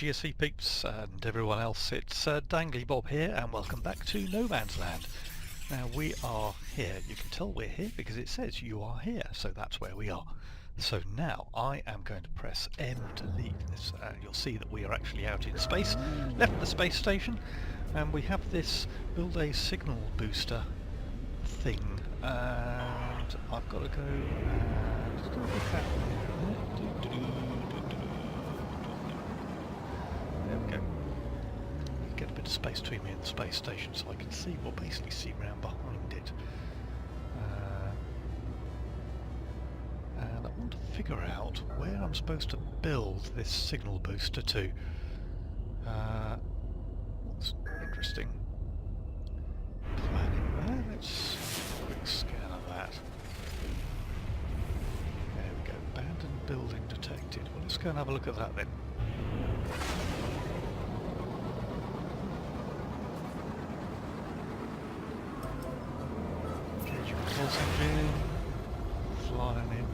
GSC peeps and everyone else, it's DanglyBob here and welcome back to No Man's Land. Now we are here, you can tell we're here because it says you are here, so that's where we are. So now I am going to press M to leave this. You'll see that we are actually out in space, left the space station, and we have this build a signal booster thing, and I've got to go and just look at there we go. Get a bit of space between me and the space station so I can see, well, basically see round behind it. And I want to figure out where I'm supposed to build this signal booster to. What's interesting? Planning there. Let's have a quick scan of that. There we go. Abandoned building detected. Well, let's go and have a look at that then. Pulse engine, flying in,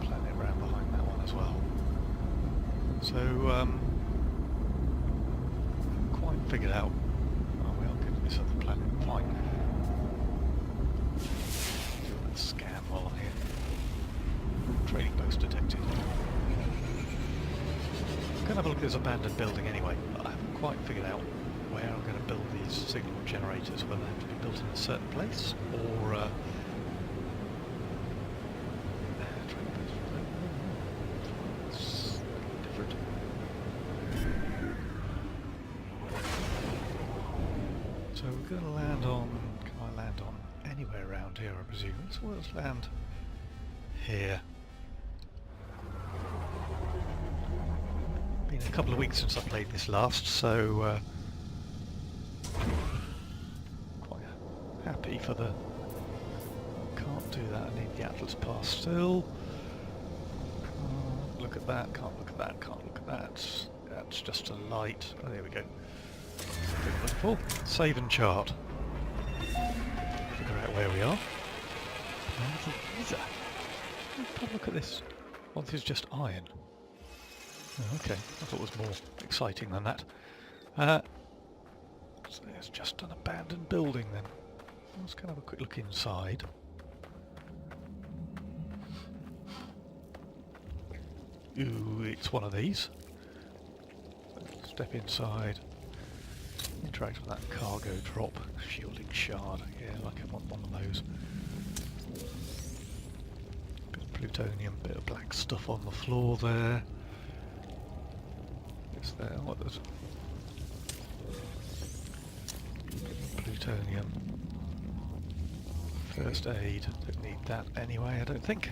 planet around behind that one as well. So, quite figured out. Oh, we are getting this other planet. Fine. Doing a scan while I'm here. Trading post detected. I'm going to have a look at this abandoned building anyway, but I haven't quite figured out where I'm going to build these signal generators, whether they have to be built in a certain place or it's different. So we're going to land on, can I land on anywhere around here I presume? So let's land here. Been a couple of weeks since I played this last, so quite happy for the... Can't do that, I need the Atlas pass still. Can't look at that, can't look at that, can't look at that. That's just a light. Oh, there we go. Beautiful. Save and chart. Figure out where we are. Have a look at this. Well, this is just iron. Oh, okay, I thought it was more exciting than that. So there's just an abandoned building then. Let's go and have a quick look inside. Ooh, it's one of these. So step inside. Interact with that cargo drop. Shielding shard. Yeah, like I want one of those. Bit of plutonium, bit of black stuff on the floor there. There, what there's plutonium, first aid, don't need that anyway I don't think.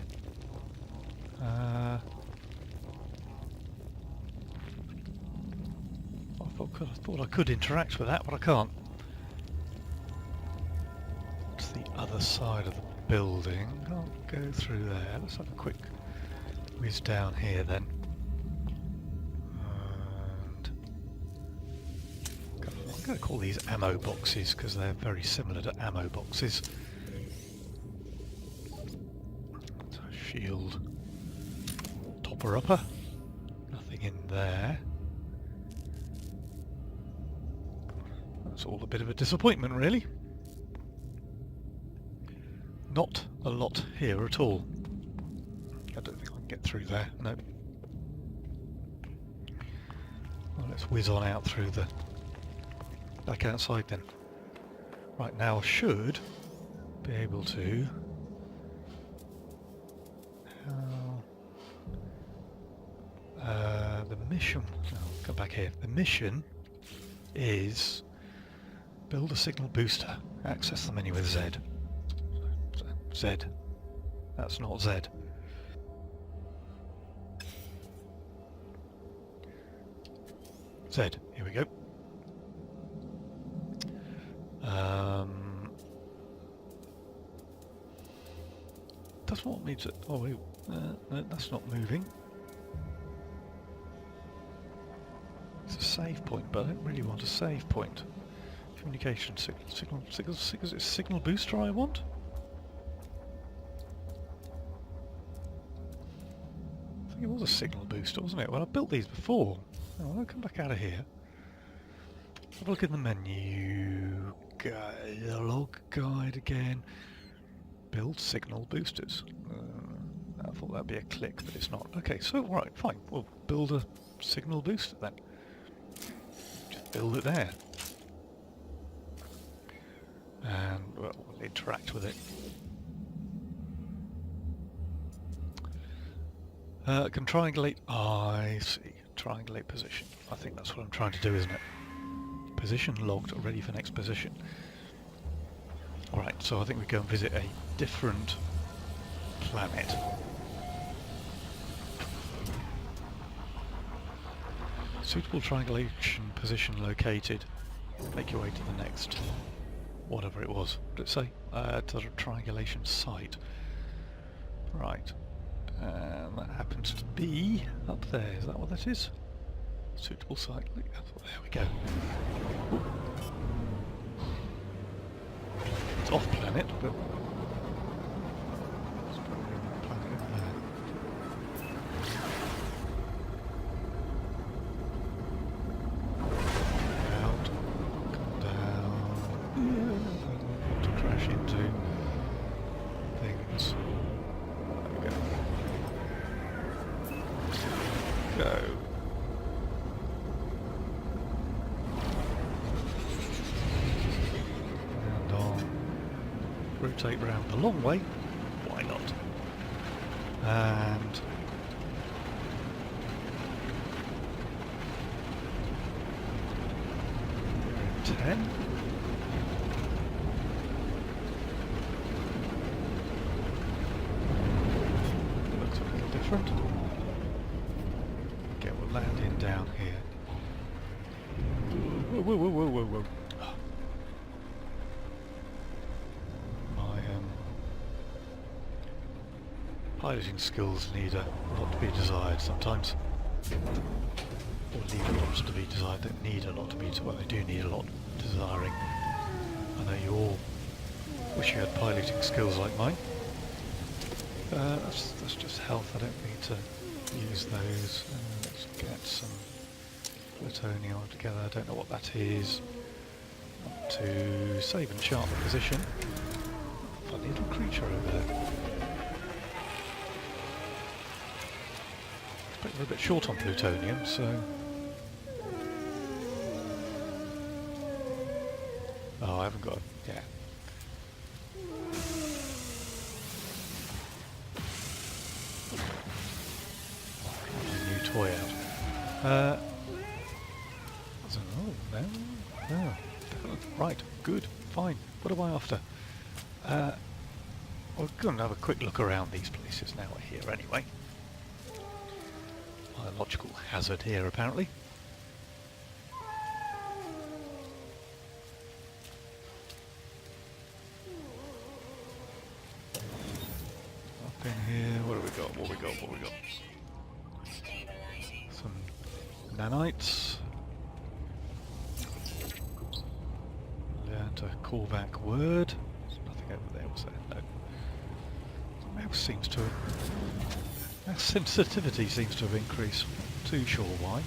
I thought I could interact with that but I can't. It's the other side of the building, can't go through there. Let's have a quick whiz down here then. I'm going to call these ammo boxes because they're very similar to ammo boxes. So shield, topper upper, nothing in there. That's all a bit of a disappointment really. Not a lot here at all. I don't think I can get through there, no. Well, let's whiz on out through the back outside then. Right, now I should be able to... the mission... I'll come back here. The mission is build a signal booster. Access the menu with Z. Z. That's not Z. Z. Here we go. Doesn't want me to... Oh wait, no, that's not moving. It's a save point, but I don't really want a save point. Communication signal booster I want? I think it was a signal booster, wasn't it? Well, I built these before. Oh, I'll come back out of here. Have a look in the menu. Log guide again. Build signal boosters. I thought that'd be a click, but it's not. Okay, so right, fine. We'll build a signal booster then. Just build it there. And well, we'll interact with it. Can triangulate. I see. Triangulate position. I think that's what I'm trying to do, isn't it? Position logged, ready for next position. Alright, so I think we go and visit a different planet. Suitable triangulation position located. Make your way to the next, whatever it was. What did it say? To the triangulation site. Right. And that happens to be up there. Is that what that is? Suitable site. There we go. Ooh. It's off planet, but it's probably a planet over there. Out, come down. To crash into things. There we go. Go. Rotate round the long way, why not? And we're in 10. Looks a little different. Okay, we'll land in down here. Whoa, whoa, whoa, whoa, whoa, whoa. Piloting skills need a lot to be desired sometimes. Or leave a lot to be desired. Don't need a lot to be desired. Well, they do need a lot desiring. I know you all wish you had piloting skills like mine. That's just health. I don't need to use those. Let's get some plutonium together. I don't know what that is. Want to save and chart the position. Funny little creature over there. We're a bit short on plutonium, so... Oh, I haven't got... yeah. A new toy out. Oh, no. Right, good, fine. What am I after? We're going to have a quick look around these places now we're here anyway. Biological hazard here apparently. Up in here, what have we got? Some nanites. Learn to call back word. There's nothing over there, was there? No. The mouse seems to have... Our sensitivity seems to have increased. Not too sure why.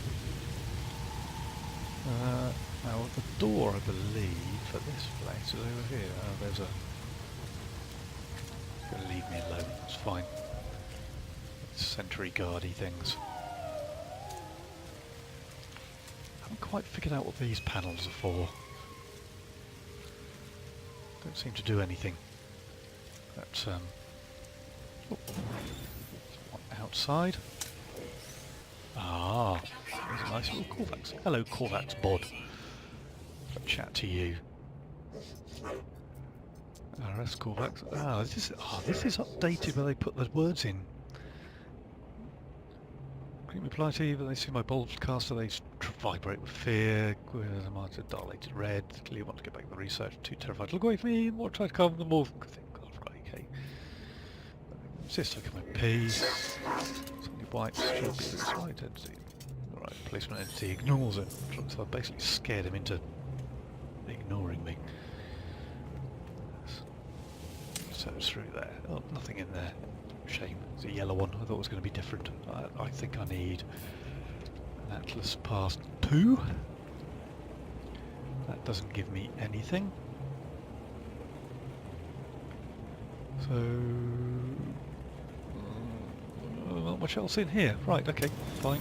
Now the door, I believe, for this place is over here. There's a... It's going to leave me alone, that's fine. Sentry guardy things. Haven't quite figured out what these panels are for. Don't seem to do anything. But, oh. Outside. Ah, there's a nice little Corvax. Hello, Corvax Bod. I'll chat to you. RS Corvax. This is updated where they put the words in. Greet me politely, but they see my broadcaster, they vibrate with fear. With a marked dilated red. Clearly want to get back to the research. Too terrified to look away from me. More try to calm them more. Okay. Insist I come in peace. Suddenly white strokes its identity. Right, placement entity ignores it. So I basically scared him into ignoring me. So it's through there. Oh, nothing in there. Shame. It's a yellow one. I thought it was going to be different. I think I need an Atlas Pass 2. That doesn't give me anything. So... not much else in here. Right, okay, fine.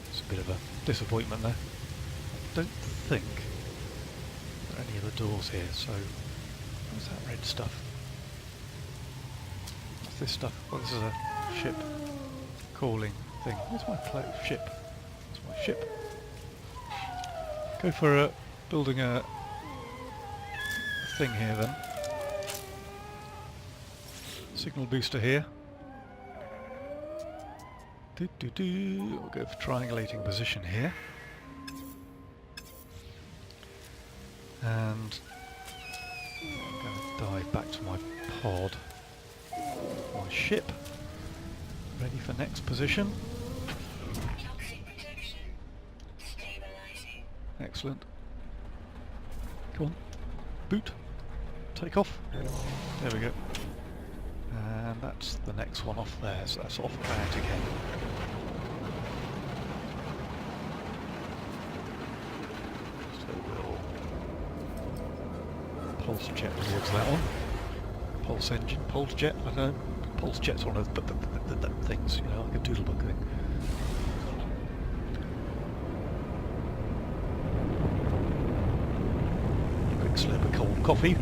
It's a bit of a disappointment there. I don't think there are any other doors here, so... What's that red stuff? What's this stuff? Oh, this is a ship calling thing. Where's my ship? Where's my ship? Go for building a thing here then. Signal booster here. We'll go for triangulating position here. And I'm going to dive back to my pod. My ship. Ready for next position. Excellent. Come on. Boot. Take off. There we go. And that's the next one off there, so that's off and out again. So we'll pulse jet towards that one. Pulse engine, pulse jet, I don't know. Pulse jet's one of the things, you know, like a doodlebug thing. Quick slurp of cold coffee.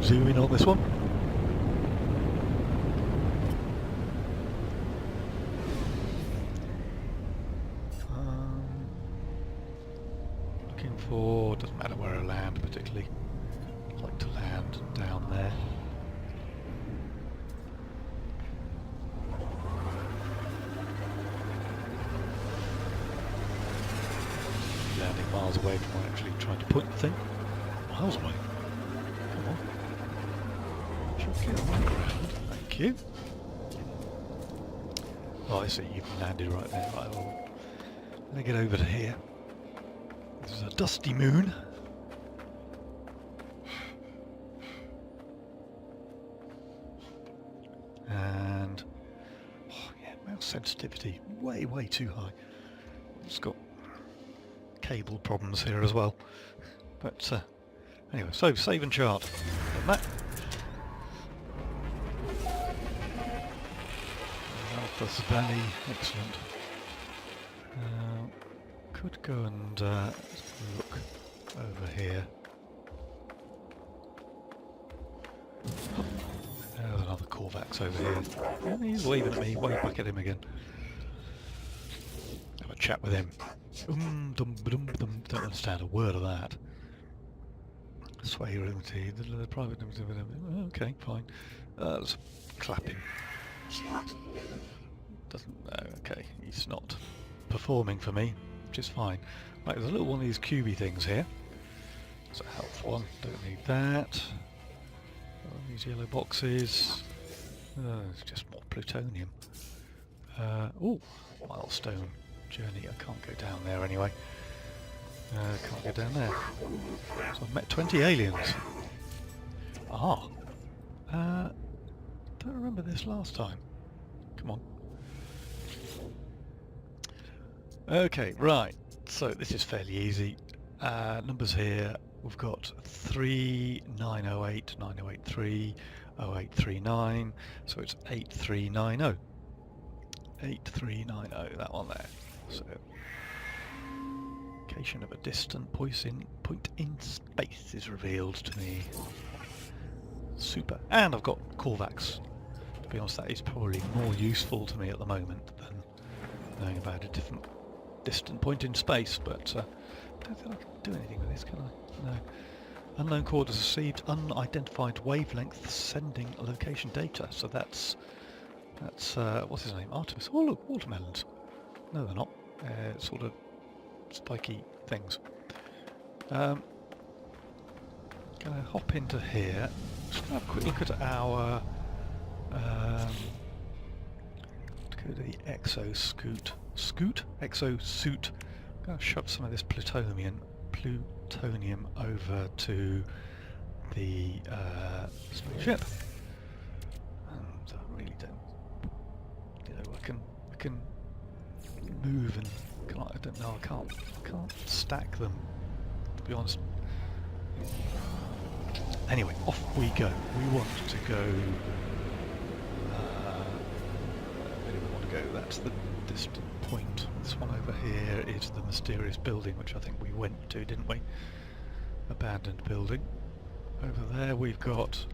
Zoom in on this one. Looking for, doesn't matter where I land particularly. I'd like to land down there. Landing miles away from actually trying to point the thing. Miles away. Come on. Get on the ground, thank you. Oh, I see, you've landed right there. Right, well, let me get over to here. This is a dusty moon. And, oh yeah, mouse sensitivity way, way too high. It's got cable problems here as well. But anyway, so save and chart. And that. Alpha's Valley, excellent. Could go and look over here. There's another Corvax over here. Yeah, he's waving at me, wave back at him again. Have a chat with him. Don't understand a word of that. Sway limited, the private limited, okay, fine. There's clapping. Okay, he's not performing for me, which is fine. Right, there's a little one of these cubey things here. It's a health one, don't need that. These yellow boxes. It's just more plutonium. Oh, milestone journey. I can't go down there anyway. Can't go down there. So I've met 20 aliens. Ah. Don't remember this last time. Come on. Okay, right. So this is fairly easy. Numbers here. We've got 3908, 9083, 0839. So it's 8390. 8390, that one there. So location of a distant point in space is revealed to me. Super. And I've got Corvax. To be honest, that is probably more useful to me at the moment than knowing about a different distant point in space, but I don't think I can do anything with this, can I? No. Unknown coordinates received, unidentified wavelength sending location data. So that's what's his name? Artemis. Oh look, watermelons. No, they're not. Sort of spiky things. Gonna hop into here. Just gonna have a quick look at our to go to the exosuit. I'm gonna shove some of this plutonium over to the spaceship. And I really don't, you know, I can move and I don't know, I can't stack them, to be honest. Anyway, off we go. We want to go. Where do we want to go? That's the distant point. This one over here is the mysterious building, which I think we went to, didn't we? Abandoned building. Over there we've got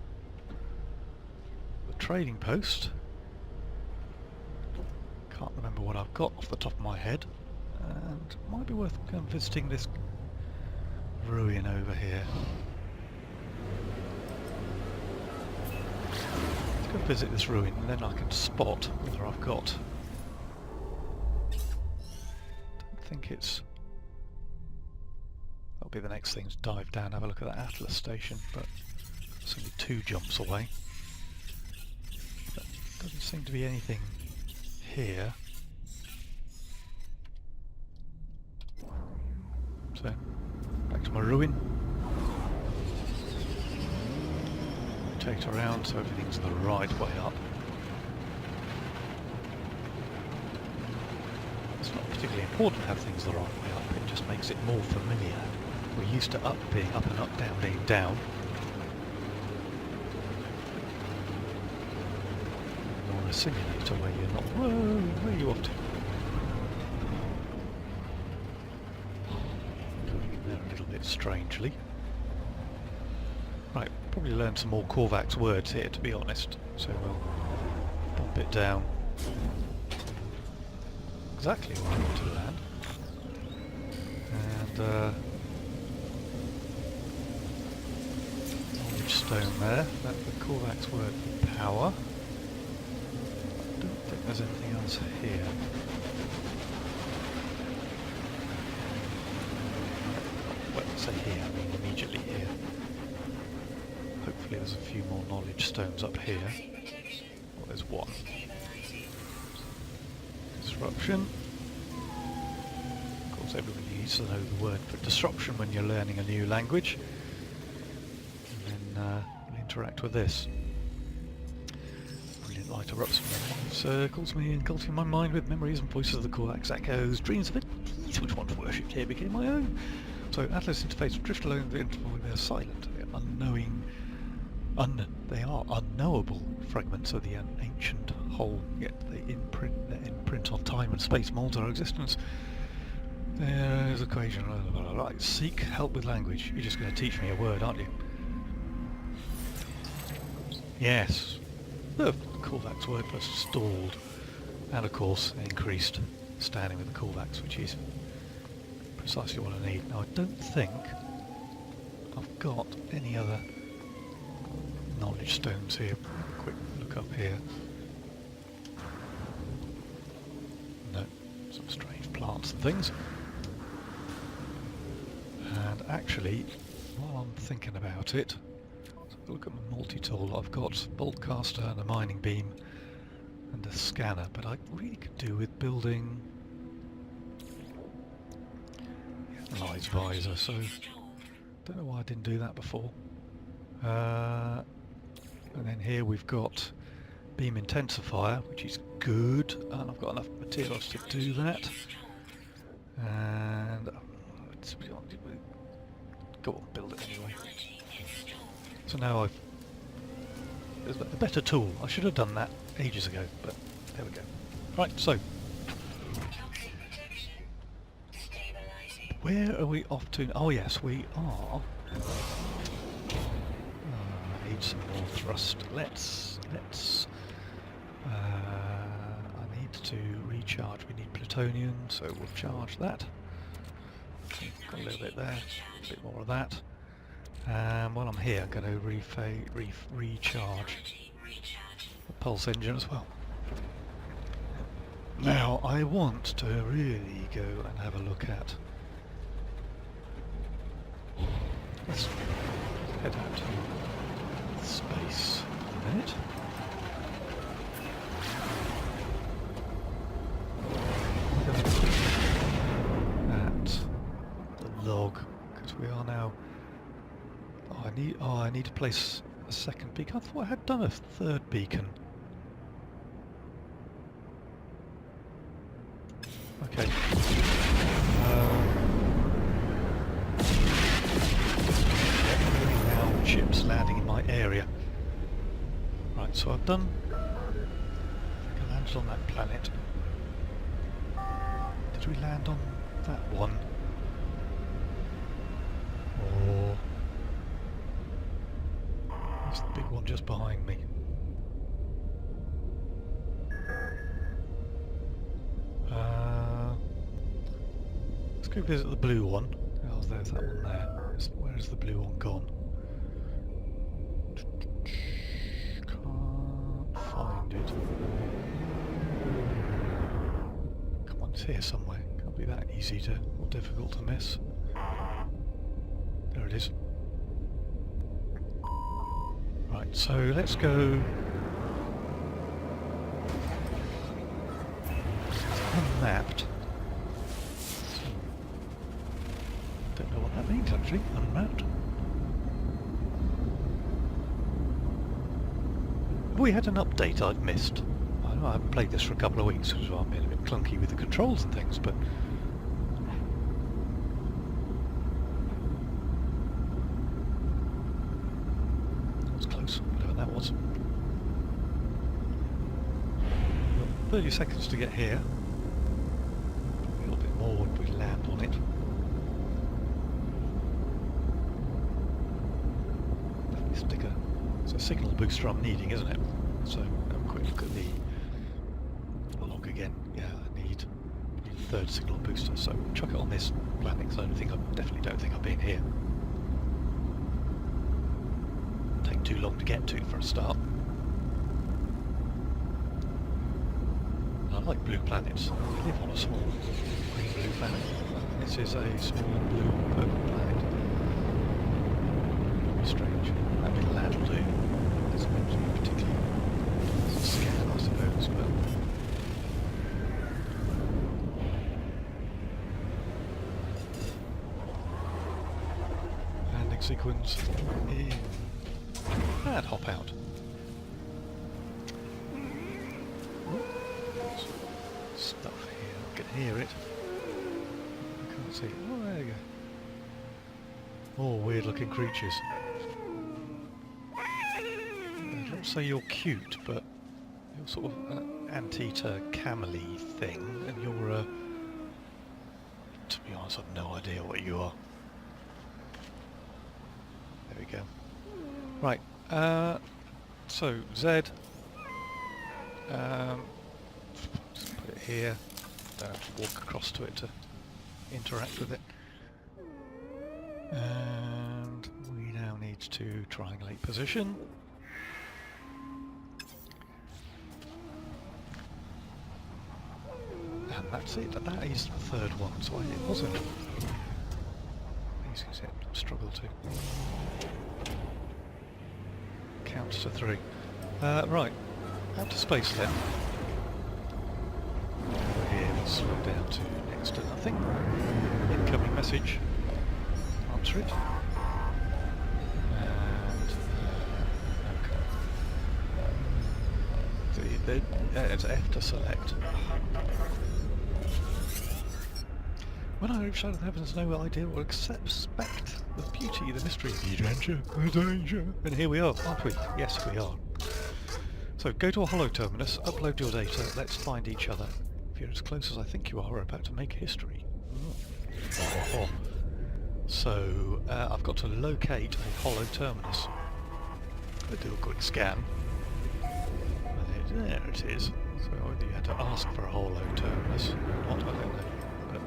the trading post. Can't remember what I've got off the top of my head, and it might be worth visiting this ruin over here. Let's go visit this ruin, and then I can spot whether I've got. Don't think it's. That'll be the next thing, to dive down, have a look at that Atlas station, but it's only 2 jumps away. But doesn't seem to be anything here. So, back to my ruin. Rotate around so everything's the right way up. It's not particularly important to have things the right way up, it just makes it more familiar. We're used to up being up and up, down being down. Or a simulator where you're not, whoa, where are you off to? Going in there a little bit strangely. Right, probably learn some more Korvax words here, to be honest. So we'll bump it down. Exactly what I want to land. And knowledge stone there. That's the Korvax word for power. I don't think there's anything else here. Well, say here, I mean immediately here. Hopefully there's a few more knowledge stones up here. Well, there's one. Disruption. Of course, everybody needs to know the word for disruption when you're learning a new language. And then we'll interact with this. Brilliant light erupts from circles me, engulfing my mind with memories and voices of the Korvax echoes. Dreams of it, which once worshipped here became my own. So Atlas interface drift alone, they're silent, they're unknowing. They are unknowable fragments of the ancient whole, yet they imprint on time and space molds our existence. There's equation. Right, seek help with language. You're just going to teach me a word, aren't you? Yes. The Korvax word was stalled, and of course increased standing with the Korvax, which is precisely what I need. Now I don't think I've got any other knowledge stones here. Quick look up here. No, some strange plants and things. And actually, while I'm thinking about it, look at my multi-tool. I've got bolt caster and a mining beam and a scanner, but I really could do with building analyze visor, so don't know why I didn't do that before. And then here we've got beam intensifier, which is good, and I've got enough materials to do that. And go on, build it anyway. So now there's a better tool. I should have done that ages ago, but there we go. Right, so where are we off to? Oh yes, we are. I need some more thrust. Let's. I need to recharge. We need plutonium, so we'll charge that. Got a little bit there, a bit more of that. While I'm here, I'm going to recharge the pulse engine as well. Now, I want to really go and have a look at. Let's head out to space for a minute. At the log, because we are now I need to place a second beacon. I thought I had done a third beacon. Okay. Now ships landing in my area. Right, so I've done. I think I landed on that planet. Did we land on that one? Or it's the big one just behind me. Let's go visit the blue one. Oh, there's that one there. Where's the blue one gone? Can't find it. Come on, it's here somewhere. Can't be that easy to or difficult to miss. There it is. Right, so let's go unmapped. Don't know what that means actually, unmapped. We had an update I'd missed. I know I haven't played this for a couple of weeks, so I'm being a bit clunky with the controls and things, but that was close, whatever that was. 30 seconds to get here. A little bit more when we land on it. Sticker. It's a signal booster I'm needing, isn't it? So have a quick look at the log again. Yeah, I need a third signal booster. So chuck it on this planet because I definitely don't think I've been here. Take too long to get to for a start. I like blue planets. I live on a small green blue planet. This is a small blue purple planet. Strange. That little lad will do. Doesn't meant to be particularly scared, I suppose, but landing sequence in and hop out. Stuff here. I can hear it. I can't see it. Oh, there you go. More weird looking creatures. Don't say you're cute, but you're sort of an anteater camely thing, and you're to be honest, I've no idea what you are. There we go. Right, so Z, just put it here, don't have to walk across to it to interact with it. And we now need to triangulate position. And that's it, that is the third one, so it wasn't. Easy as it, struggle to count to 3. Right, out to space then. Over here, let's slow down to next to nothing. Incoming message. Answer it. And it's F to select. When I overshadow the heavens, no idea or expect the beauty, the mystery, the adventure, the danger. And here we are, aren't we? Yes, we are. So go to a holo terminus, upload your data, let's find each other. If you're as close as I think you are, we're about to make history. Oh. So I've got to locate a holo terminus. I'll do a quick scan. There it is. So either you had to ask for a holo terminus or not, I don't know. But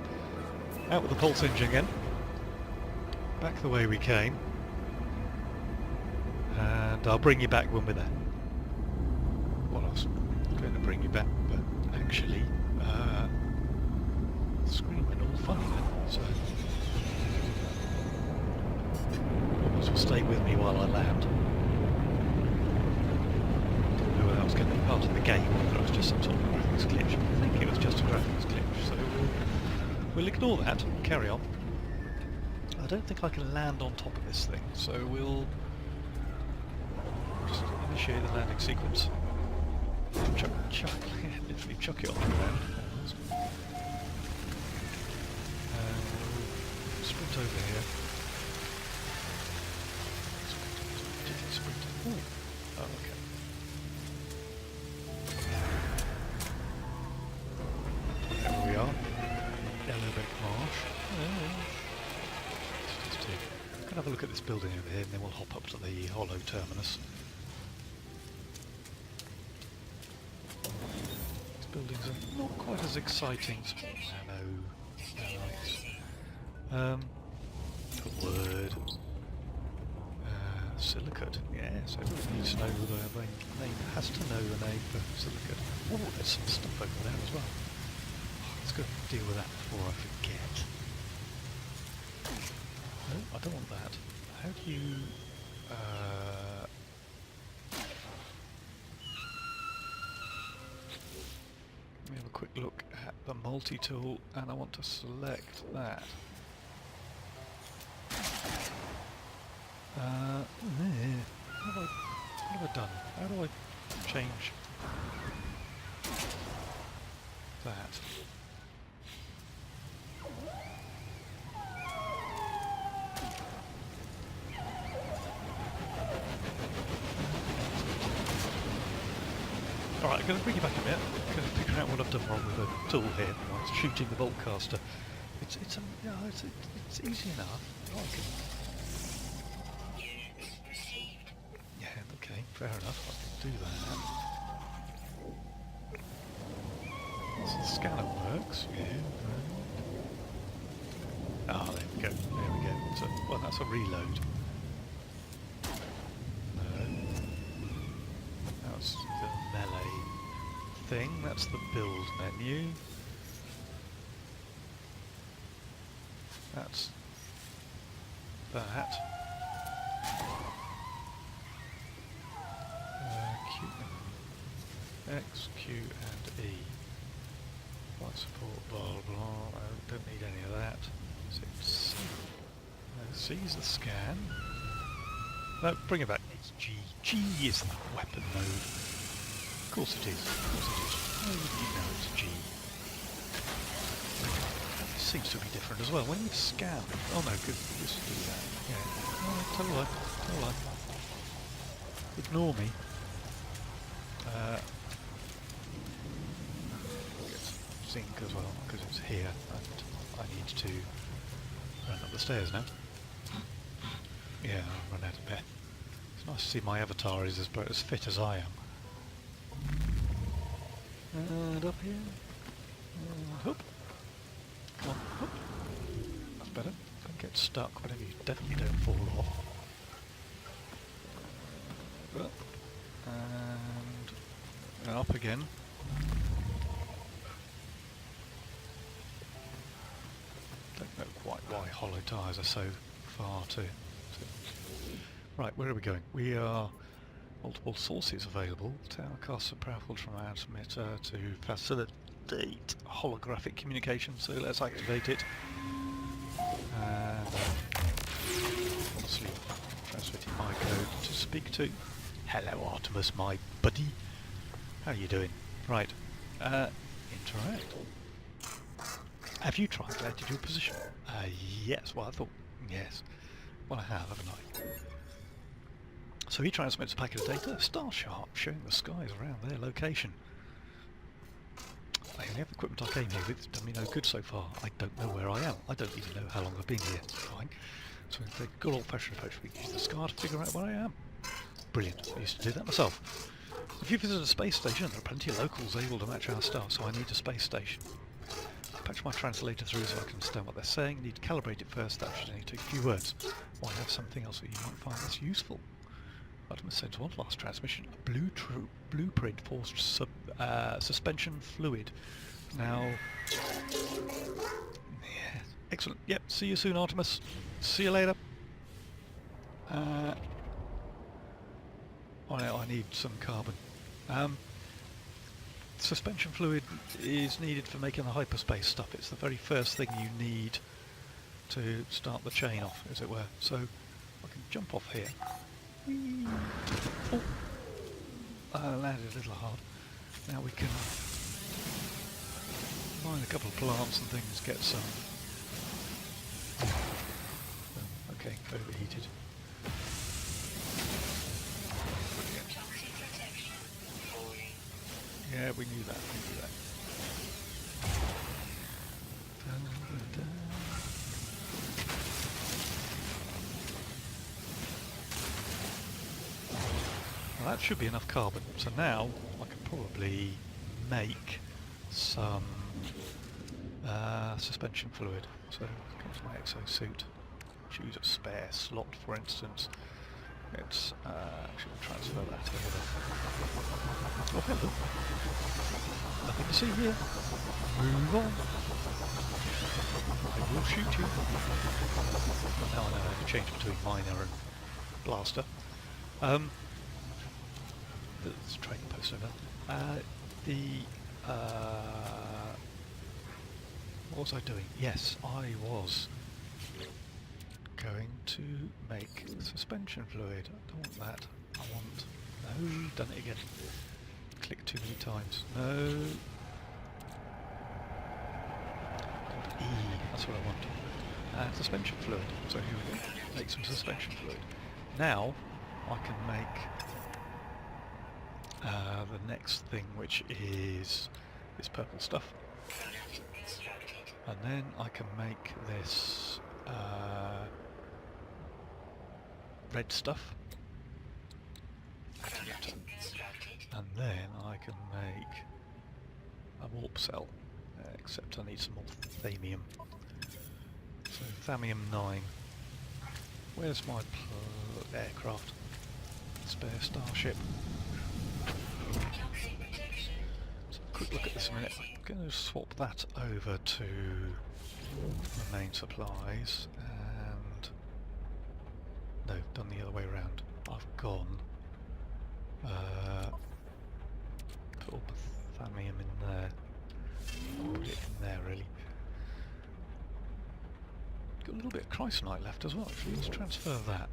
out with the pulse engine again. Back the way we came. And I'll bring you back when we're there. Well, I was going to bring you back, but actually the screen went all funny then. So this will stay with me while I land. Didn't know whether that was going to be part of the game or whether it was just some sort of graphics glitch. I think it was just a graphics glitch, so we'll ignore that and carry on. I don't think I can land on top of this thing, so we'll just initiate the landing sequence. Literally chuck it on the ground. Almost. And we'll sprint over here. Did it sprint? Oh, okay. There we are. Yellowbeck Marsh. I'm going to have a look at this building over here and then we'll hop up to the hollow terminus. These buildings are not quite as exciting. Wood. Silicate. Yes, everybody needs to know the name. Has to know the name for silicate. Oh, there's some stuff over there as well. Let's go deal with that before I forget. No, I don't want that. How do you... let me have a quick look at the multi-tool and I want to select that. What have I done? How do I change that? Alright, I'm going to bring you back a minute. I'm going to figure out what I've done wrong with the tool here. Right, it's shooting the bolt caster. It's easy enough. Oh, yeah, okay, fair enough. I can do that. So the scanner works. Yeah. Ah, there we go. There we go. So, well, that's a reload. That's the melee thing, that's the build menu. That's that. Q, X, Q and E. Flight support, blah blah, I don't need any of that. C. C's the scan. No, bring it back. It's G. G is the weapon mode. Of course it is. Of course it is. Why would you know it's G? It seems to be different as well. When you scan... Oh no, good. Just do that. Yeah. Oh, tell a lie. Tell a lie. Ignore me. Get zinc as well, because it's here. And I need to run up the stairs now. Yeah, I'll run out of breath. It's nice to see my avatar is as fit as I am. And up here. And hoop. Come on, hoop. That's better. Don't get stuck, whatever you definitely don't fall off. And up again. Don't know quite why hollow tyres are so far to... Right, where are we going? We are multiple sources available. Tower casts a powerful transmitter to facilitate holographic communication, so let's activate it. And obviously transmitting my code to speak to. Hello Artemis, my buddy. How are you doing? Right, interact. Have you triangulated your position? Yes, well I thought, yes. Well I have, haven't I? So he transmits a packet of data, star sharp, showing the skies around their location. I only have the equipment I came here with, it's done me no good so far. I don't know where I am. I don't even know how long I've been here. Fine. So if they good old-fashioned approach, we use the scar to figure out where I am. Brilliant. I used to do that myself. If you visit a space station, there are plenty of locals able to match our star, so I need a space station. Patch my translator through so I can understand what they're saying. I need to calibrate it first, that should only take a few words. Or I have something else that you might find that's useful. Artemis sent one last transmission, a blueprint for suspension fluid. Now, yeah, excellent. Yep, see you soon, Artemis. See you later. I need some carbon. Suspension fluid is needed for making the hyperspace stuff. It's the very first thing you need to start the chain off, as it were. So I can jump off here. Whee! Oh, I landed a little hard. Now we can mine a couple of plants and things, get some. Oh, okay, overheated. Yeah, we knew that. Well, that should be enough carbon. So now I can probably make some suspension fluid. So come to my exosuit, choose a spare slot, for instance. Let's actually transfer that over. Oh, hello. Nothing to see here. Move on. I will shoot you. Well, now I know how to change between miner and blaster. There's a trading post over there. What was I doing? Yes, I was going to make suspension fluid. I don't want that. I want... No, done it again. Click too many times. No. E, that's what I want. Suspension fluid. So here we go. Make some suspension fluid. Now I can make the next thing, which is this purple stuff. And then I can make this red stuff. And then I can make a warp cell, except I need some more thamium. So thamium 9. Where's my aircraft? Spare starship. So quick look at this a minute. I'm going to swap that over to the main supplies, and no, done the other way around. I've gone put all the thamium in there. Put it in there really. Got a little bit of chrysonite left as well actually. Let's transfer that.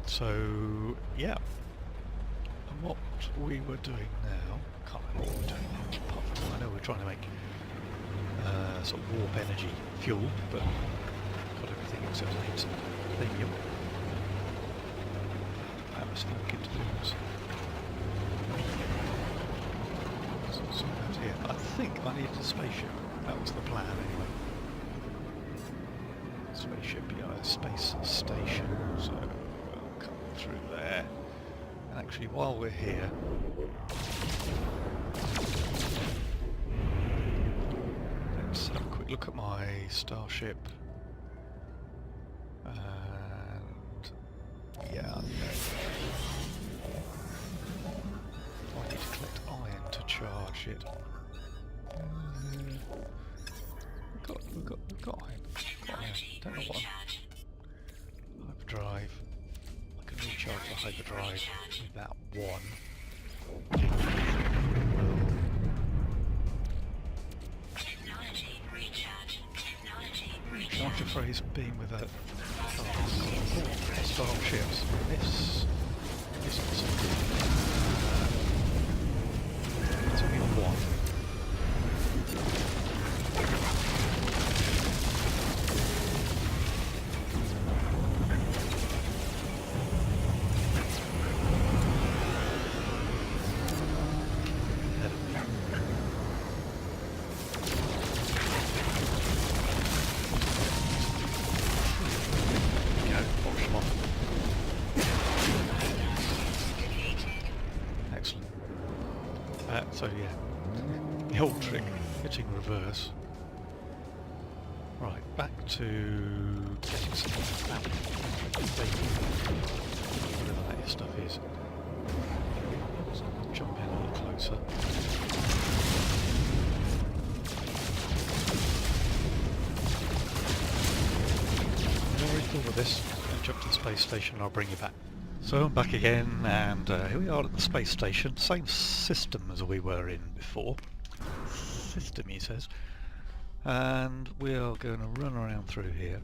So yeah. And what we were doing now, can't remember what we're doing now, apart from I know we're trying to make sort of warp energy fuel, but got everything except I need some thamium. Atmospheric interludes. So out here. I think I needed a spaceship. That was the plan anyway. Spaceship, a space station. So we'll come through there. And actually, while we're here, let's have a quick look at my starship. And yeah, I need to collect iron to charge it. We've got iron. Don't know what. Hyperdrive. I can recharge the hyperdrive with that one. Recharge your phrase beam with a starships. This isn't something. It's only on one. So yeah, the old trick, hitting reverse. Right, back to getting some whatever that stuff is. So jump in a little closer. I've already thought of this. I'll jump to the space station and I'll bring you back. So I'm back again, and here we are at the space station. Same system as we were in before. System, he says. and we are going to run around through here.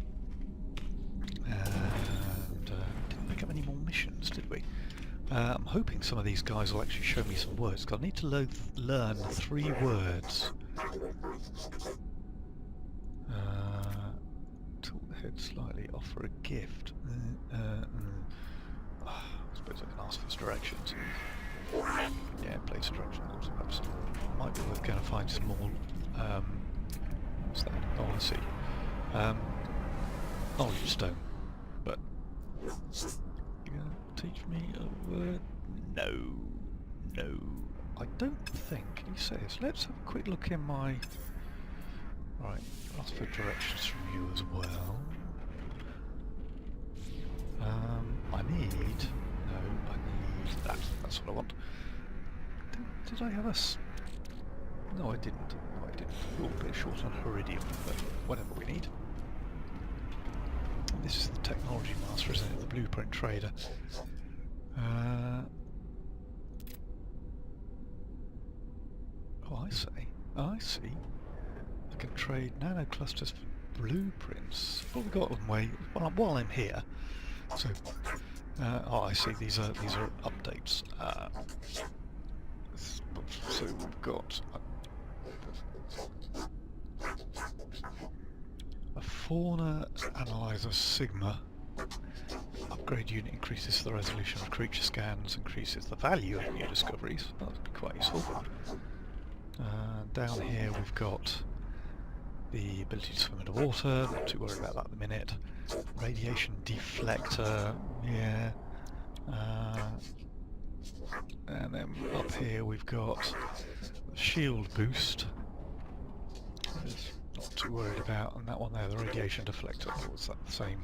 And didn't pick up any more missions, did we? I'm hoping some of these guys will actually show me some words. I need to learn 3 words. Tilt the head slightly, offer a gift. I suppose I can ask for directions. Yeah, place directions. Perhaps might be worth going to find some more. What's that? Oh, I see. Knowledge stone. But you gonna teach me a word? No, no. I don't think he says. Let's have a quick look in my. Right, ask for directions from you as well. I need. No, I need that. That's what I want. Did I have a? No, I didn't. No, I didn't. A little bit short on Heridium, but whatever we need. And this is the technology master, isn't it? The blueprint trader. Oh, I see. I see. I can trade nano clusters for blueprints. What we got on way while I'm here. So, oh, I see. These are updates. So we've got a fauna analyzer Sigma. Upgrade unit increases the resolution of creature scans, increases the value of new discoveries. That would be quite useful. Down here we've got the ability to swim in the water, not too worried about that at the minute. Radiation deflector, yeah. And then up here we've got the shield boost. Not too worried about, and that one there, the radiation deflector. Was that the same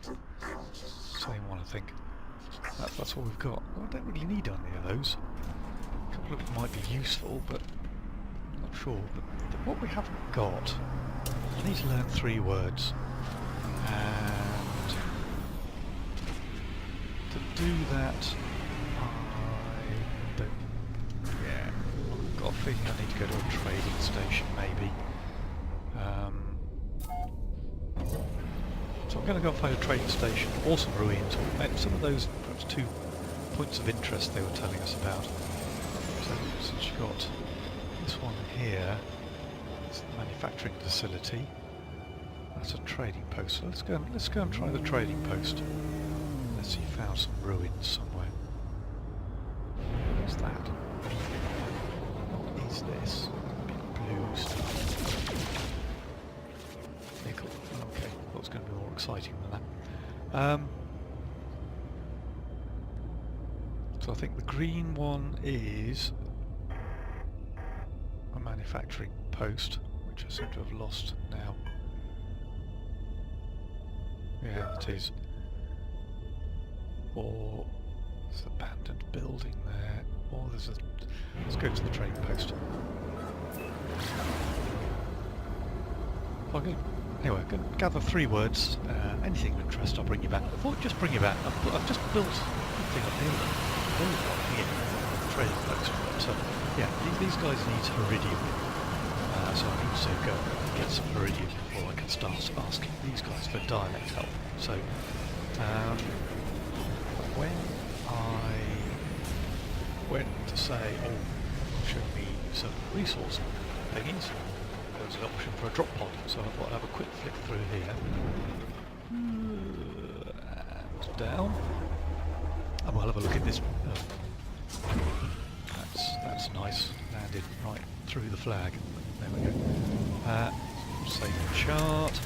one, I think? That's what we've got. Well, I don't really need any of those. A couple of them might be useful, but I'm not sure. But what we haven't got, I need to learn 3 words, and to do that, I don't. Yeah, I've got a feeling I need to go to a trading station, maybe. So I'm going to go and find a trading station or some ruins, or some of those perhaps 2 points of interest they were telling us about. So since you've got this one here, it's the manufacturing facility. That's a trading post. So let's go and try the trading post. Let's see if you found some ruins somewhere. What's that? What is this? Blue stuff. Nickel. Okay, well, it's going to be more exciting than that. So I think the green one is a manufacturing post, which I seem to have lost now. Yeah, it is. Or there's an abandoned building there. Or there's a. Let's go to the trading post. Okay. Anyway, I'm going to gather 3 words. Anything of interest, I'll bring you back. I thought just bring you back. I've just built a thing up here. The trading post. But yeah, these guys need Iridium. So I need to go and get some Iridium before I can start asking these guys for dialect help. So when I went to say, oh, show me some resource thingies, there was an option for a drop pod, so I thought I'd have a quick flick through here. And down. And we'll have a look at this. That's nice. Landed right through the flag. There we go. Save the chart.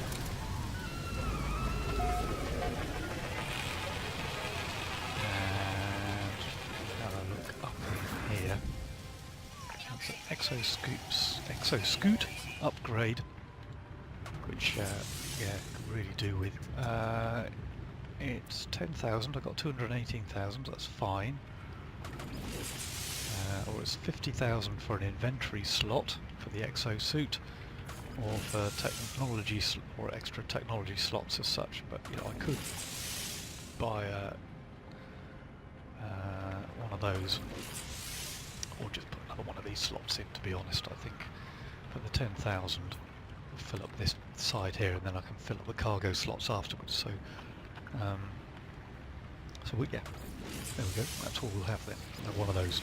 And have a look up in here. That's an exoscoot upgrade, which yeah, could really do with. It's 10,000. I got 218,000. That's fine. Or it's 50,000 for an inventory slot for the exosuit, or for technology or extra technology slots as such. But you know, I could buy one of those, or just put another one of these slots in. To be honest, I think for the 10,000, fill up this side here, and then I can fill up the cargo slots afterwards. So, yeah, there we go. That's all we'll have then. One of those.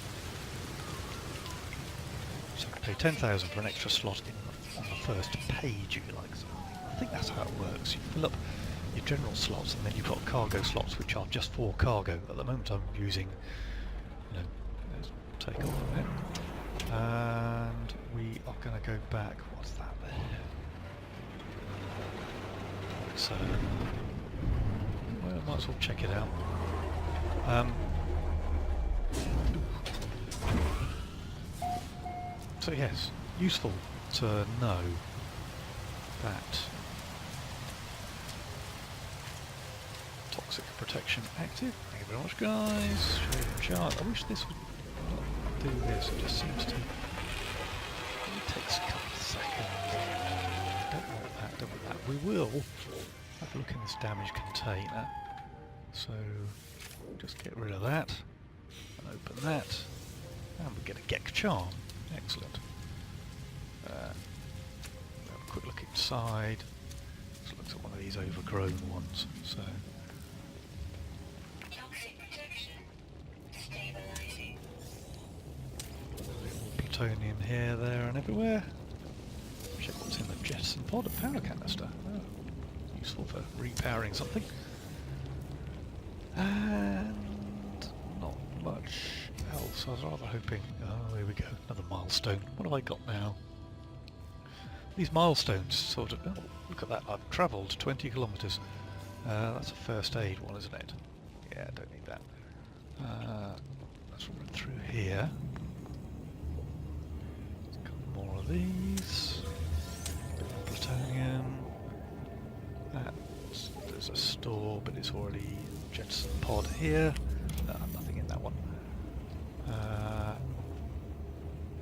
So I pay 10,000 for an extra slot on the first page, if you like. So I think that's how it works. You fill up your general slots, and then you've got cargo slots which are just for cargo. At the moment I'm using, let's take off a bit. And we are going to go back. What's that there? So, well, I might as well check it out. So yes, useful to know that toxic protection active. Thank you very much, guys. Charge. I wish this would do this. It just seems to. It takes a couple of seconds. Don't want that. Don't want that. We will have a look in this damaged container. So just get rid of that and open that, and we get a Gek charm. Excellent. Have a quick look inside. Let's look at one of these overgrown ones. So. Plutonium here, there, and everywhere. Check what's in the jettison pod. A power canister. Oh, useful for repowering something. And not much else. I was rather hoping. Oh, here we go. Another milestone. What have I got now? These milestones sort of. Oh, look at that. I've travelled 20 kilometres. That's a first aid one, isn't it? Yeah, I don't need that. Let's run through here. There's a couple more of these. Bit more plutonium. There's a store, but it's already jettison pod here. Nothing in that one.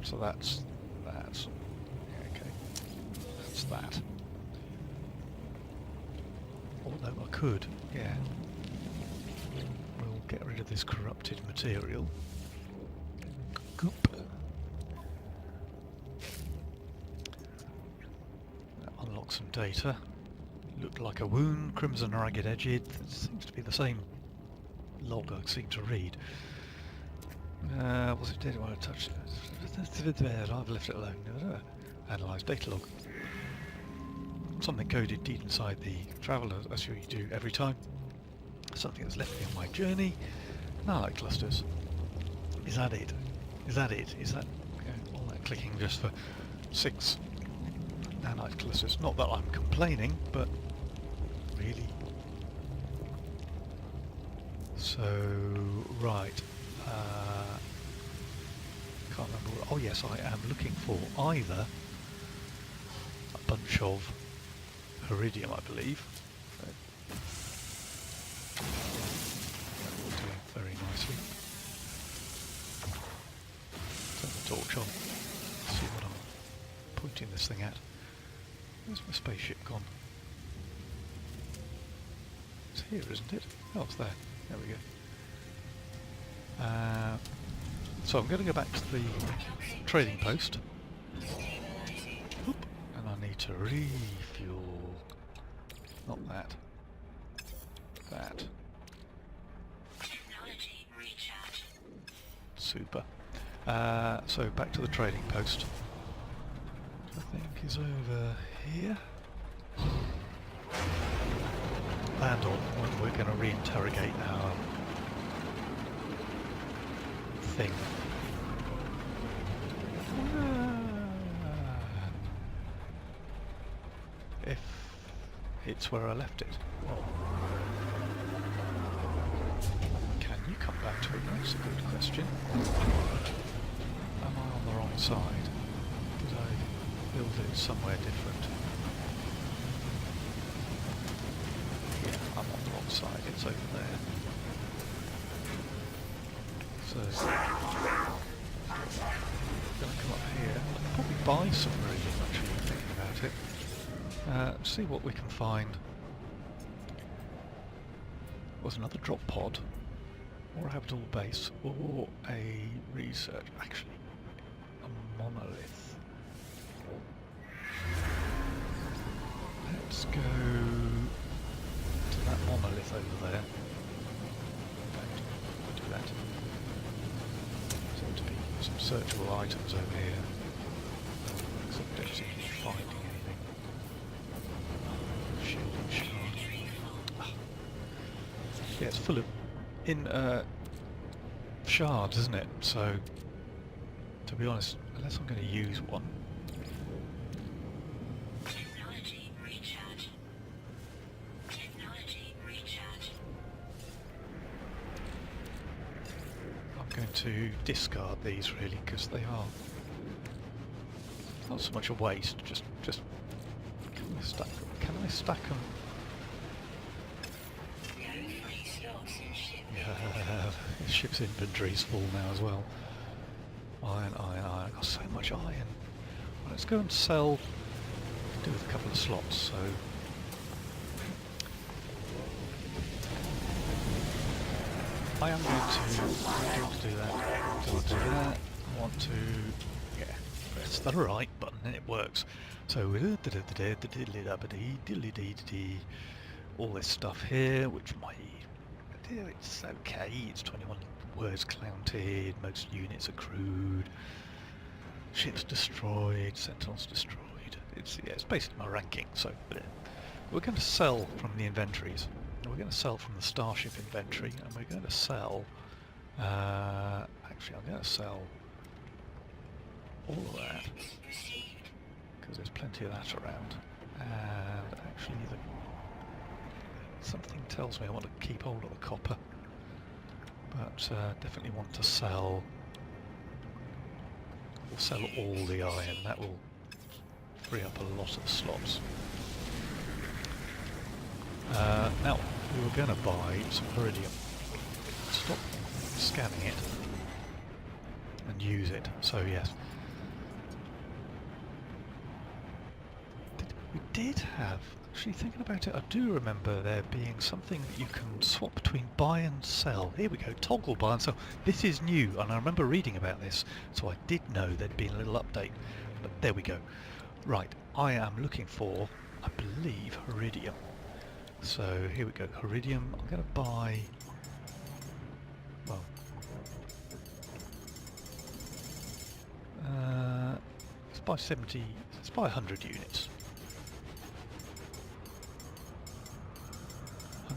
So that's okay. That's that. Although I could, yeah. We'll get rid of this corrupted material. Goop. That unlocks some data. Looked like a wound, crimson ragged edged. It seems to be the same log I seem to read. Was it did I want to touch it? I've left it alone. Analyze data log. Something coded deep inside the traveller, as you do every time. Something that's left me on my journey. Nanite clusters. Is that it? Is that it? Is that all that clicking just for 6 nanite clusters? Not that I'm complaining, but really. So right. Can't remember. Oh yes, I am looking for either a bunch of iridium, I believe. That will do very nicely. Turn the torch on. See what I'm pointing this thing at. Where's my spaceship gone? It's here, isn't it? Oh, it's there. There we go. So I'm going to go back to the trading post. Oop, and I need to refuel. Not that. That. Super. So back to the trading post. I think is over here. Land on. We're going to reinterrogate our thing. If it's where I left it. Well, can you come back to it? That's a good question. Am I on the wrong side? Did I build it somewhere different? Yeah, I'm on the wrong side. It's over there. So, gonna come up here. I'll probably buy some iridium actually, thinking about it. See what we can find. Was another drop pod, or a habitable base, or a research. Actually, a monolith. Let's go to that monolith over there. In fact, we'll do that. There seem to be some searchable items over here. Except I don't seem to be finding anything. Shielding shard. Ah. Yeah, it's full of shards, isn't it? So, to be honest, unless I'm going to use one. Technology recharge. Technology recharge. I'm going to discard these really because they are not so much a waste. Just can I stack them? Can I stack them? Yeah, the ship's inventory's full now as well. Iron. I've got so much iron. Well, let's go and sell. Do with a couple of slots. So I am going to do that. I want to, press the right button and it works. So all this stuff here, which might. It's okay, it's 21 words counted, most units accrued, ships destroyed, sentinels destroyed. It's basically my ranking. So we're going to sell from the inventories. We're going to sell from the starship inventory, and we're going to sell. Actually, I'm going to sell all of that because there's plenty of that around. And actually, something tells me I want to keep hold of the copper, but definitely want to sell. We'll sell all the iron. That will free up a lot of slots. Now we were going to buy some iridium. Stop scanning it and use it. So yes, we did have. Actually, thinking about it, I do remember there being something that you can swap between buy and sell. Here we go, toggle buy and sell. This is new, and I remember reading about this, so I did know there'd been a little update. But there we go. Right, I am looking for, I believe, iridium. So here we go, iridium. I'm going to buy. Well, let's buy 70. Let's buy 100 units.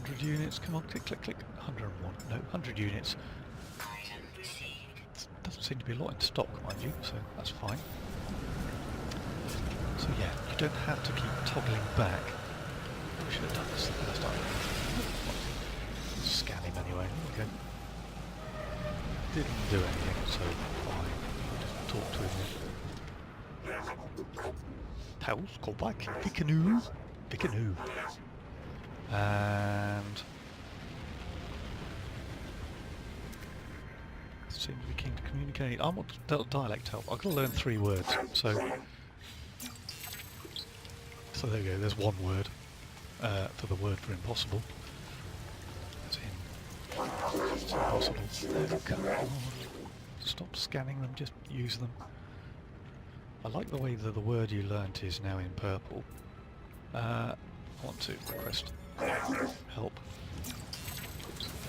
100 units, come on, click, click, click. 101, no, 100 units. Doesn't seem to be a lot in stock, mind you, so that's fine. So yeah, you don't have to keep toggling back. We should have done this the first time. Scan him anyway, okay. Didn't do anything, so fine. We'll just talk to him. Tails, call back. Vicanu. Vicanu. And seem to be keen to communicate. I want dialect help. I've got to learn 3 words. So there we go. There's 1 word for the word for impossible. As in, it's impossible. Come on. Stop scanning them. Just use them. I like the way that the word you learnt is now in purple. I want to request help.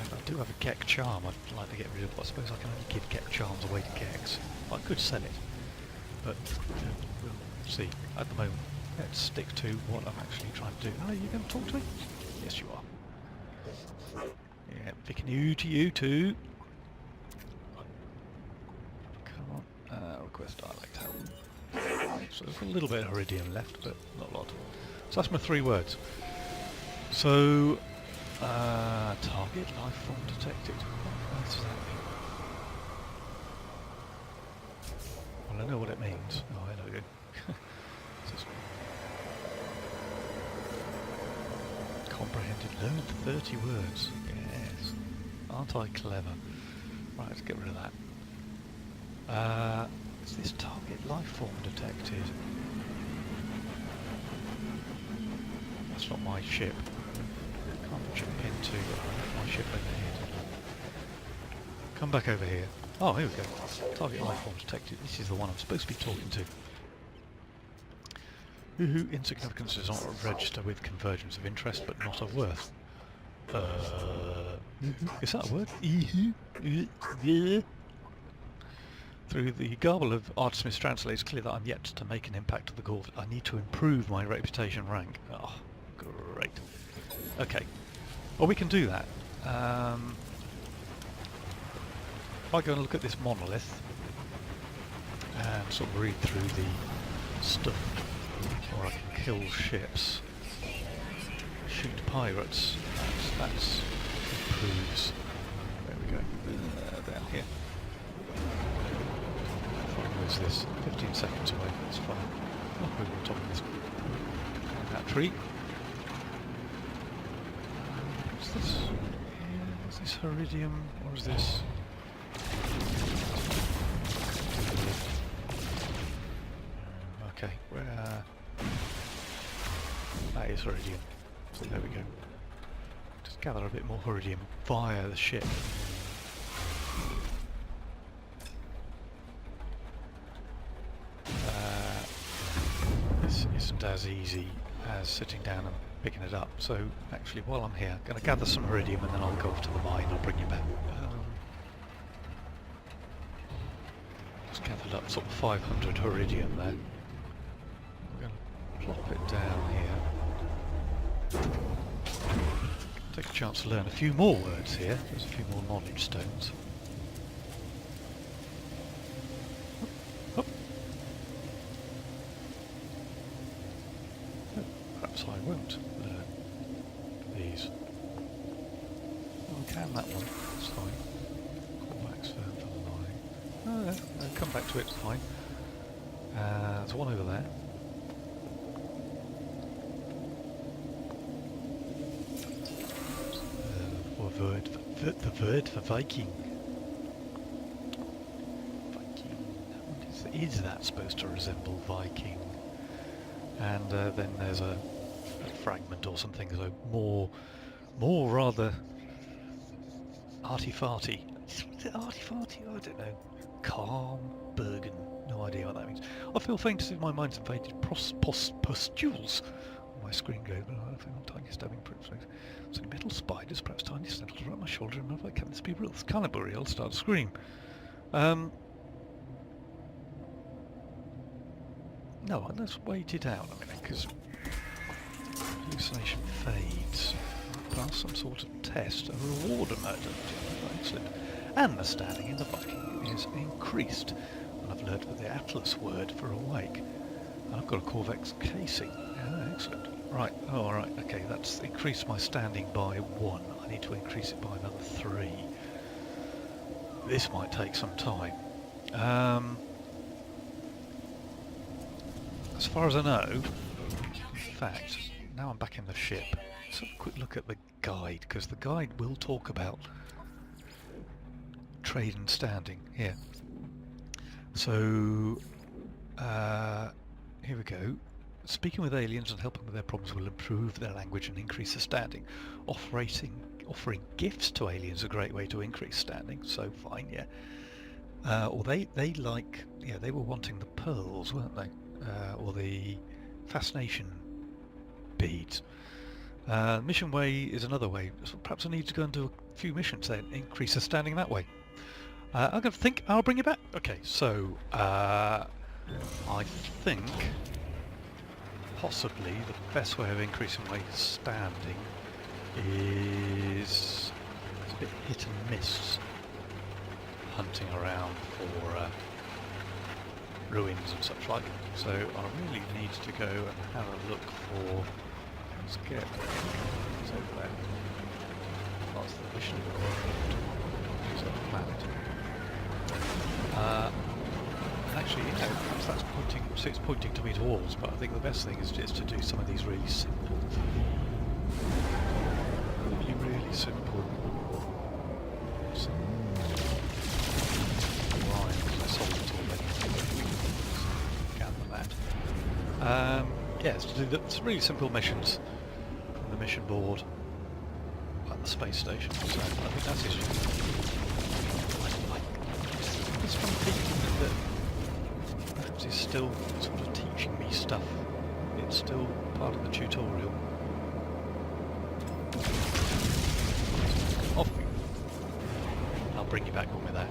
And I do have a Gek charm I'd like to get rid of. I suppose I can only give Gek charms away to Geks. I could sell it, but we'll see. At the moment, let's stick to what I'm actually trying to do. Oh, are you going to talk to me? Yes, you are. Yeah, Vicanu to you too. Come on, request dialect help. So there's a little bit of iridium left, but not a lot. So that's my 3 words. So, target life form detected. What does that mean? Well, I know what it means. Oh, I know it. Comprehended. Learned 30 words. Yes. Aren't I clever? Right, let's get rid of that. Is this target life form detected? That's not my ship. Can't jump into my ship over here. Come back over here. Oh, here we go. Target life form detected. This is the one I'm supposed to be talking to. Insignificance does not register with convergence of interest, but not of worth. Is that a word? Through the garble of Artemis translates, clear that I'm yet to make an impact to the Gorv. I need to improve my reputation rank. Oh, great. Okay. Well, we can do that. If I go and look at this monolith and sort of read through the stuff, or I can kill ships, shoot pirates, that's improves. There we go. Down here. Where's this? 15 seconds away, that's fine. Oh, we're on top of this. That tree. What's this? Is this Iridium, or is this? Okay, where? That is Iridium. So there we go. Just gather a bit more Iridium via the ship. This isn't as easy as sitting down and picking it up. So actually, while I'm here, I'm going to gather some Iridium and then I'll go off to the mine. I'll bring you back. Just gathered up sort of 500 Iridium there. I'm going to plop it down here. Take a chance to learn a few more words here. There's a few more knowledge stones. Perhaps I won't learn these. Oh, I can that one. That's fine. Callbacks for the line. Oh, come back to it. It's fine. There's one over there. The word for Viking. Viking. Is that supposed to resemble Viking? And then there's a fragment or something, so more rather arty-farty. Is it arty-farty? I don't know. Calm, Bergen. No idea what that means. I feel faint as if my mind's invaded pustules. My screen goes, but I feel tiny stabbing pricks. So metal spiders, perhaps tiny snails around my shoulder, and if I can this be real? It's kind of real. Start to scream. No, let's wait it out a minute, because hallucination fades. Pass some sort of test. A reward emerged. Excellent. And the standing in the Viking is increased. And I've learned the Atlas word for awake. And I've got a Corvex casing. Yeah, excellent. Right, alright, okay, that's increased my standing by 1. I need to increase it by another 3. This might take some time. As far as I know, in fact, now I'm back in the ship, let's have a quick look at the guide, because the guide will talk about trade and standing here. So, here we go. Speaking with aliens and helping with their problems will improve their language and increase their standing. Offering gifts to aliens is a great way to increase standing, so fine, yeah. Or they like, yeah, they were wanting the pearls, weren't they? Or the fascination beads. Mission way is another way. So perhaps I need to go and do a few missions then, increase the standing that way. I'm going to think I'll bring you back. Okay, so I think possibly the best way of increasing my standing is a bit hit and miss, hunting around for ruins and such like. So I really need to go and have a look for. Let's get it's over there. That's the mission. It's on the planet. Actually, perhaps that's pointing. So it's pointing to me towards. But I think the best thing is just to do some of these really simple, really simple. Yes, to do some really simple missions from the mission board at the space station. So I think that's it. This one thinking that perhaps is still sort of teaching me stuff it's still part of the tutorial. Off we go. I'll bring you back on with that.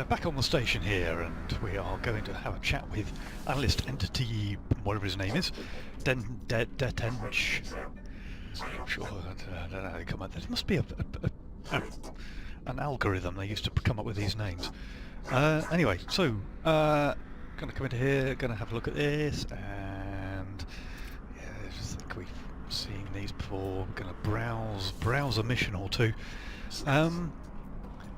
Back on the station here, and we are going to have a chat with analyst entity, whatever his name is, Detench. Sure, I don't know how they come up. There must be an algorithm they used to come up with these names. Anyway, so going to come into here, going to have a look at this, and yeah, I just think we've seen these before. We're going to browse a mission or two.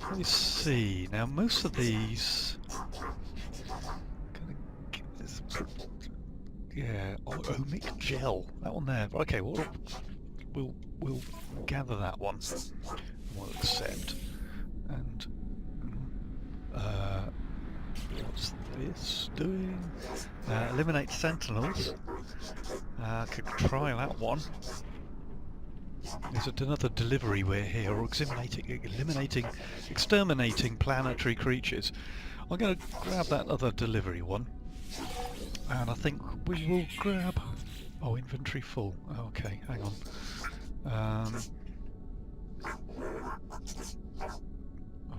Let me see. Now, most of these. Gonna get this. Yeah, omic gel. That one there. Okay, well, we'll gather that one. We'll accept. And what's this doing? Eliminate sentinels. Could try that one. There's another delivery we're here, or exterminating planetary creatures. I'm going to grab that other delivery one, and I think we will grab... Oh, inventory full. Okay, hang on.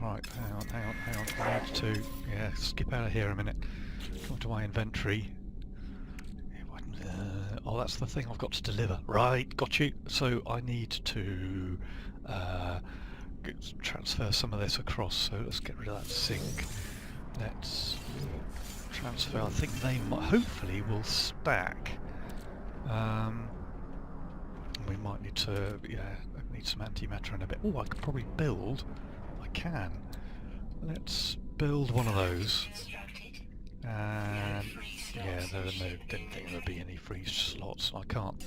Alright, hang on. I need to skip out of here a minute. Come to my inventory. Oh, that's the thing I've got to deliver. Right, got you. So I need to transfer some of this across. So let's get rid of that zinc. Let's transfer. I think they hopefully will stack. We might need to, I need some antimatter in a bit. Oh, I could probably build. I can. Let's build one of those. And yeah, didn't think there'd be any free slots. I can't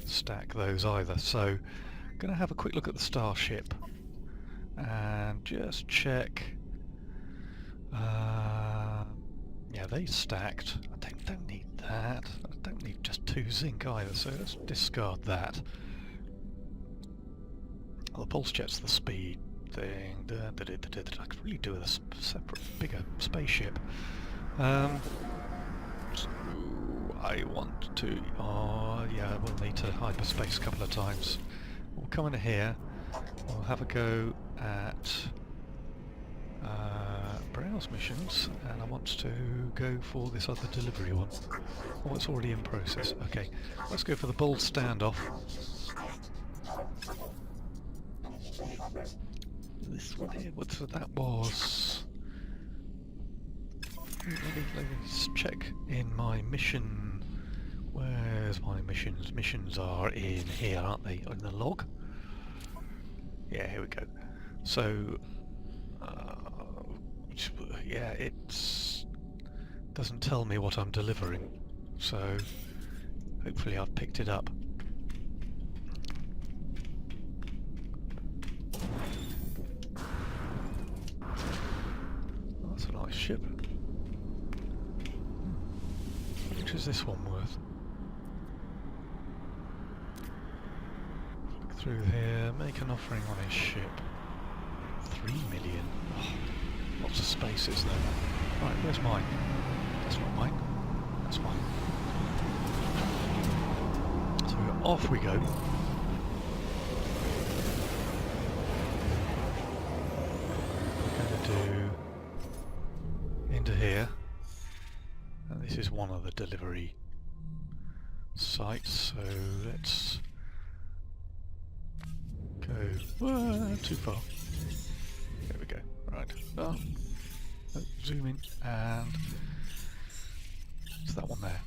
stack those either. So, I'm going to have a quick look at the starship and just check. Yeah, they stacked. I don't need that. I don't need just 2 zinc either. So let's discard that. Well, the pulse jet's the speed thing. I could really do with a separate, bigger spaceship. So I want to... Oh, yeah, we'll need to hyperspace a couple of times. We'll come into here. We'll have a go at browse missions, and I want to go for this other delivery one. Oh, it's already in process. Okay, let's go for the bold standoff. This one here, what that was... Let me just check in my mission. Where's my missions? Missions are in here, aren't they? In the log? Yeah, here we go. So, yeah, it doesn't tell me what I'm delivering. So, hopefully I've picked it up. That's a nice ship. Which is this one worth? Look through here, make an offering on his ship. 3 million. Oh, lots of space, isn't there? Right, where's mine? That's not mine. That's mine. So off we go. We're going to do into here. And this is one of the delivery sites, so let's go too far. There we go. Right. Zoom in, and it's that one there.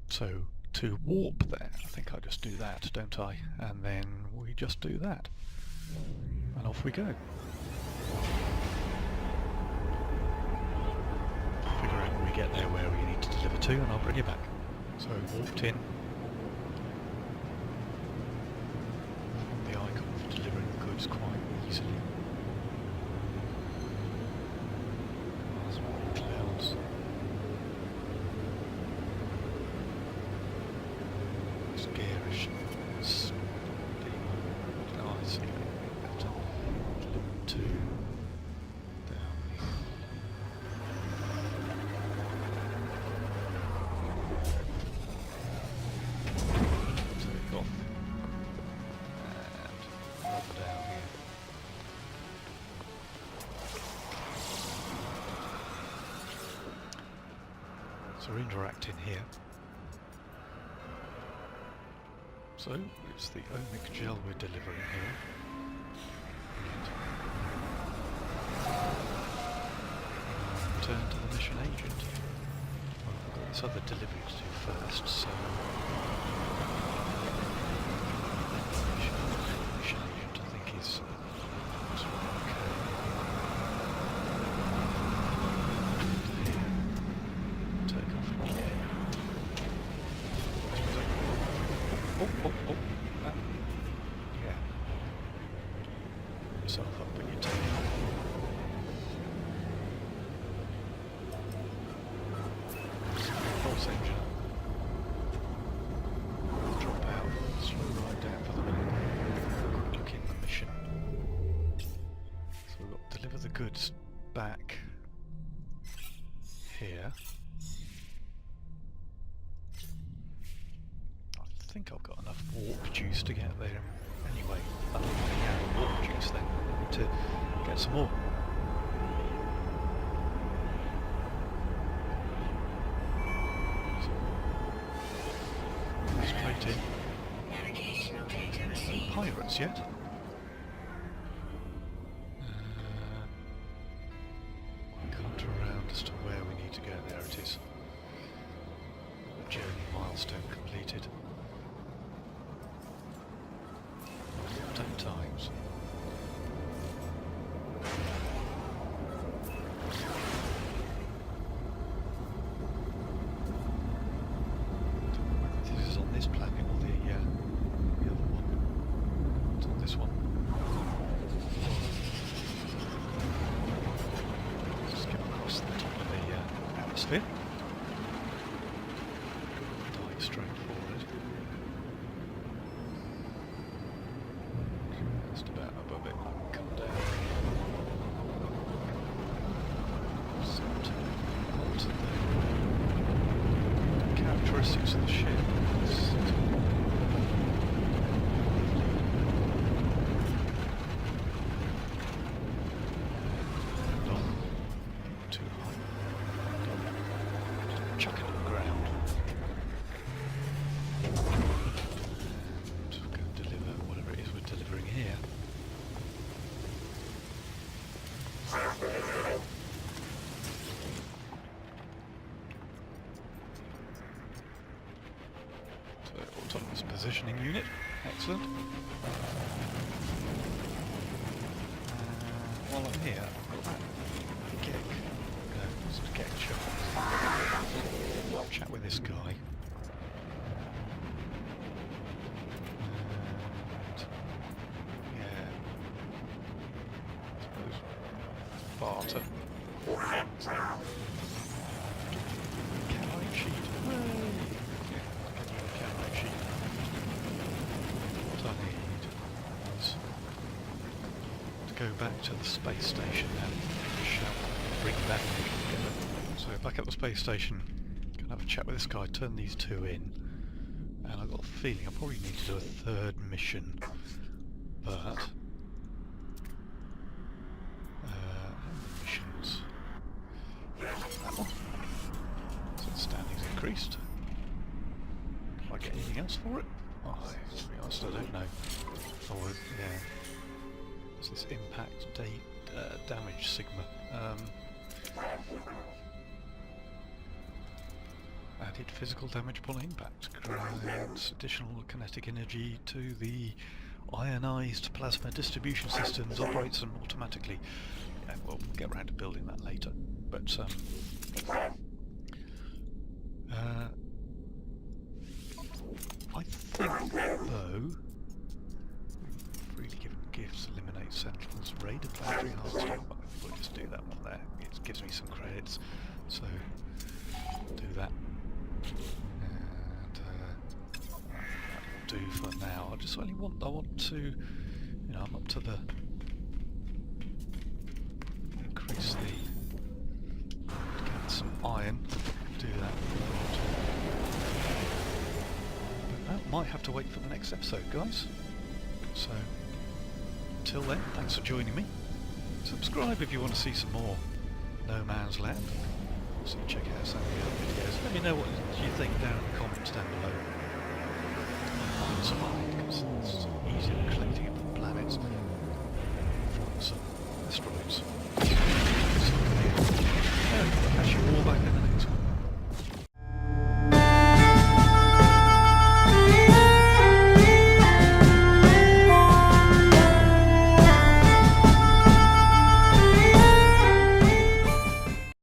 So to warp there, I think I just do that, don't I? And then we just do that. And off we go. Figure out when we get there where we need to deliver to, and I'll bring you back. So warped in. The icon for delivering the goods quite easily. There's more clouds. It's garish. Oh, I see. Deliver to down here. So we're interacting here. So it's the omic gel we're delivering here. Turn to the mission agent. Well, I've got this other delivery to do first, so... Mission agent, I think, is okay. Take off here. Oh! Yeah. Put yourself up when you take off. Pulse engine up. Drop out. Slow right down for the minute. Quick look in the mission. So we've got to deliver the goods back here. I think I've got enough warp juice to get there anyway. I don't really have warp juice then. I need to get some more. Straight in. Navigational data received. Pirates yet? Can't around as to where we need to go. There it is. The journey milestone completed. 10 times. This is on this planet or the other one. It's on this one. Skip across the top of the atmosphere. Dive straight forward. Just about above it. Come down. Set onto the characteristics of the ship. Too high. Just chuck it on the ground. And go and deliver whatever it is we're delivering here. So, autonomous positioning unit. Excellent. While I'm here, I've got that gig. No, it's a gig shot. I'll chat with this guy. And, yeah. I suppose barter. Calorie sheet. Hooray! Yeah, get you a calorie sheet. What I need is to go back to the space station and bring back together. So back at the space station, can have a chat with this guy, turn these two in, and I've got a feeling I probably need to do a third mission, but how many missions? That one. So the standing's increased. Can I get anything else for it? Oh, to be honest, I don't know. Oh, yeah. What's this impact damage sigma? Added physical damage upon impact. Grants additional kinetic energy to the ionized plasma distribution systems. Operates them automatically. Yeah, we'll get around to building that later. But I think though, freely given gifts eliminate sentinels, raid a planetary hardstone. I think we'll just do that one there. It gives me some credits, so we'll do that. And that'll do for now. I want to, you know, I'm up to the increase the get some iron. Do that. But that might have to wait for the next episode, guys. So until then, thanks for joining me. Subscribe if you want to see some more No Man's Land. Also check out some of the other videos Let me know what you think down in the comments down below on Mans Sky, because it's easier than collecting it from planets.